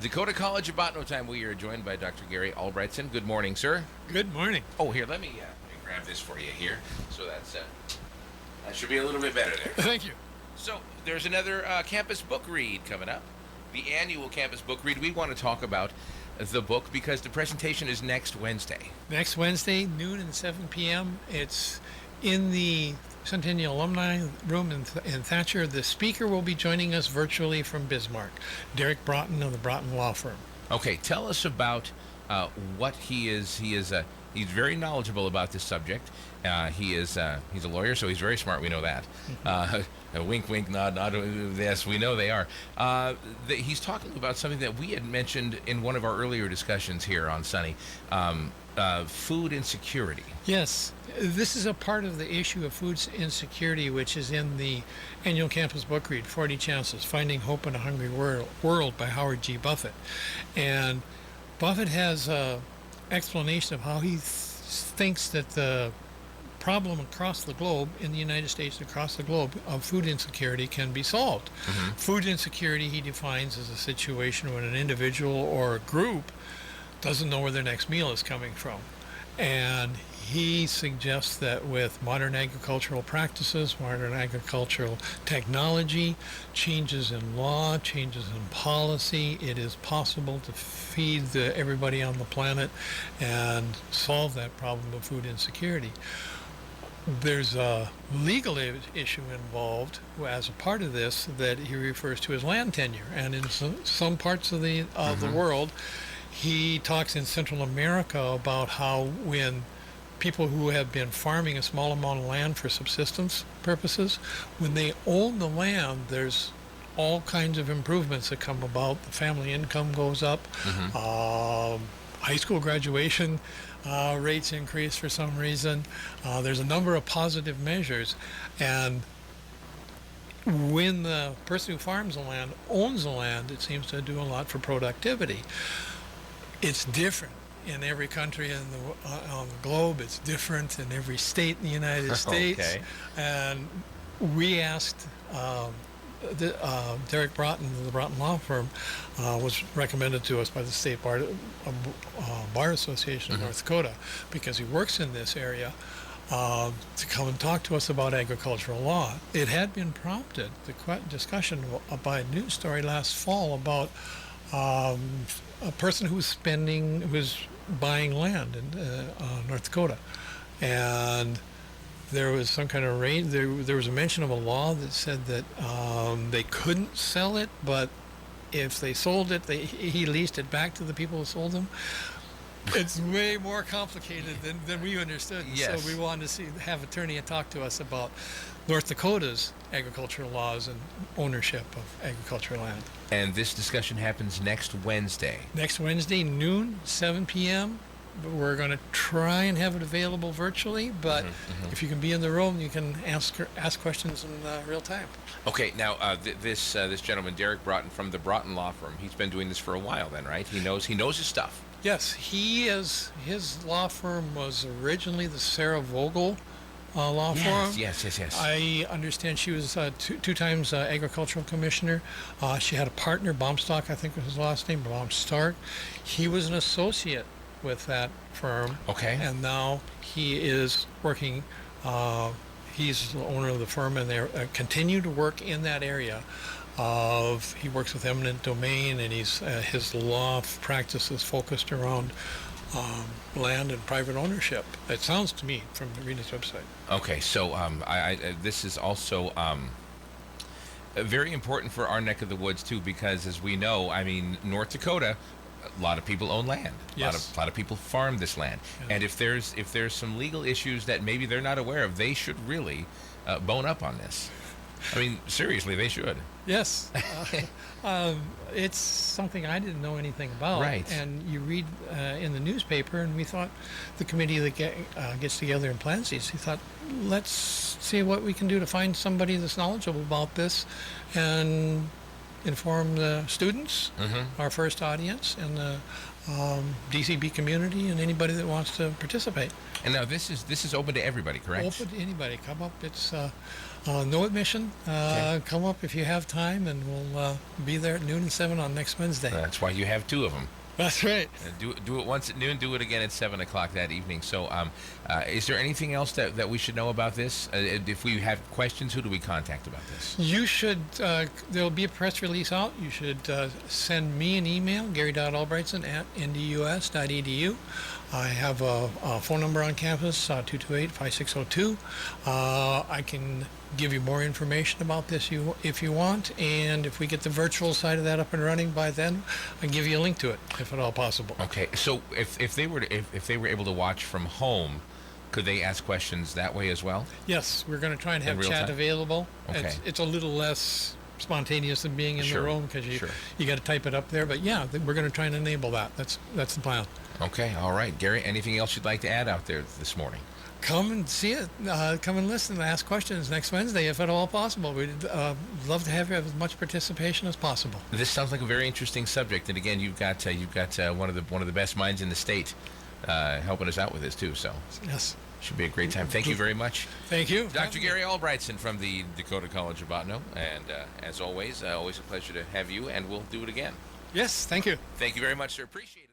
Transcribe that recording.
Dakota College, about no time, we are joined by Dr. Gary Albrightson. Good morning, sir. Good morning. Oh, here, let me grab this for you here. So that should be a little bit better there. Thank you. So there's another campus book read coming up, the annual campus book read. We want to talk about the book because the presentation is next Wednesday. Next Wednesday, noon and 7 p.m. It's in the Centennial Alumni Room in Thatcher. The speaker will be joining us virtually from Bismarck, Derek Broughton of the Broughton Law Firm. Okay, tell us about what he is. He's very knowledgeable about this subject. He's a lawyer, so he's very smart. We know that. Wink, wink, nod, nod. Yes, we know they are. He's talking about something that we had mentioned in one of our earlier discussions here on Sunny. Food insecurity. Yes, this is a part of the issue of food insecurity, which is in the annual campus book read, 40 Chances, Finding Hope in a Hungry World by Howard G. Buffett. And Buffett has an explanation of how he thinks that the problem across the globe, in the United States and across the globe, of food insecurity can be solved. Mm-hmm. Food insecurity he defines as a situation when an individual or a group doesn't know where their next meal is coming from. And he suggests that with modern agricultural practices, modern agricultural technology, changes in law, changes in policy, it is possible to feed everybody on the planet and solve that problem of food insecurity. There's a legal issue involved as a part of this that he refers to as land tenure. And in some parts of the world, he talks in Central America about how when people who have been farming a small amount of land for subsistence purposes, when they own the land, there's all kinds of improvements that come about. The family income goes up. Mm-hmm. High school graduation rates increase for some reason. There's a number of positive measures. And when the person who farms the land owns the land, it seems to do a lot for productivity. It's different in every country on the globe. It's different in every state in the United States. Okay. And we asked Derek Broughton of the Broughton Law Firm, was recommended to us by the State Bar Association of North Dakota, because he works in this area, to come and talk to us about agricultural law. It had been prompted, the discussion by a news story last fall about a person who was buying land in North Dakota, and there was some kind of range. There was a mention of a law that said that they couldn't sell it, but if they sold it, he leased it back to the people who sold them. It's way more complicated than we understood. Yes. So we wanted to have attorney talk to us about North Dakota's agricultural laws and ownership of agricultural land. And this discussion happens next Wednesday. Next Wednesday, noon, 7 p.m. We're going to try and have it available virtually, but if you can be in the room, you can ask questions in real time. Okay, now this gentleman, Derek Broughton from the Broughton Law Firm, he's been doing this for a while then, right? He knows his stuff. Yes, his law firm was originally the Sarah Vogel law firm. Yes. I understand she was two times agricultural commissioner. She had a partner, Baumstock, I think was his last name, Baumstark. He was an associate with that firm. Okay. And now he is working, he's the owner of the firm, and they continue to work in that area. He works with eminent domain, and his law practice is focused around land and private ownership. It sounds to me from reading his website. Okay, so this is also very important for our neck of the woods too, because as we know, I mean, North Dakota, a lot of people own land. Yes. A lot of people farm this land. Yeah. And if there's some legal issues that maybe they're not aware of, they should really bone up on this. I mean, seriously, they should. Yes. It's something I didn't know anything about. Right. And you read in the newspaper, and we thought, the committee that gets together and plans these, he thought, let's see what we can do to find somebody that's knowledgeable about this and inform the students, our first audience, and the DCB community and anybody that wants to participate. And now this is open to everybody, correct? Open to anybody. Come up. It's no admission. Okay. Come up if you have time, and we'll be there at noon and 7 on next Wednesday. That's why you have two of them. That's right. Do it once at noon. Do it again at 7 o'clock that evening. So, is there anything else that we should know about this? If we have questions, who do we contact about this? You should. There'll be a press release out. You should send me an email, Gary.Albrightson @ndus.edu. I have a phone number on campus, 228-5602. I can give you more information about this if you want, and if we get the virtual side of that up and running by then, I'll give you a link to it, if at all possible. Okay, so if they were able to watch from home, could they ask questions that way as well? Yes, we're going to try and have In real chat time? available. Okay. It's a little less spontaneous than being in Sure, the room because sure. you got to type it up there. But yeah, we're going to try and enable that. That's the plan. Okay, all right. Gary, anything else you'd like to add out there this morning? Come and see it. Come and listen and ask questions next Wednesday, if at all possible. We'd love to have as much participation as possible. This sounds like a very interesting subject, and again, you've got one of the best minds in the state helping us out with this too. So Yes. should be a great time. Thank you very much, Thank you. Dr. Gary Albrightson from the Dakota College of Botany, and as always a pleasure to have you, and we'll do it again. Yes, thank you. Thank you very much, sir. Appreciate it.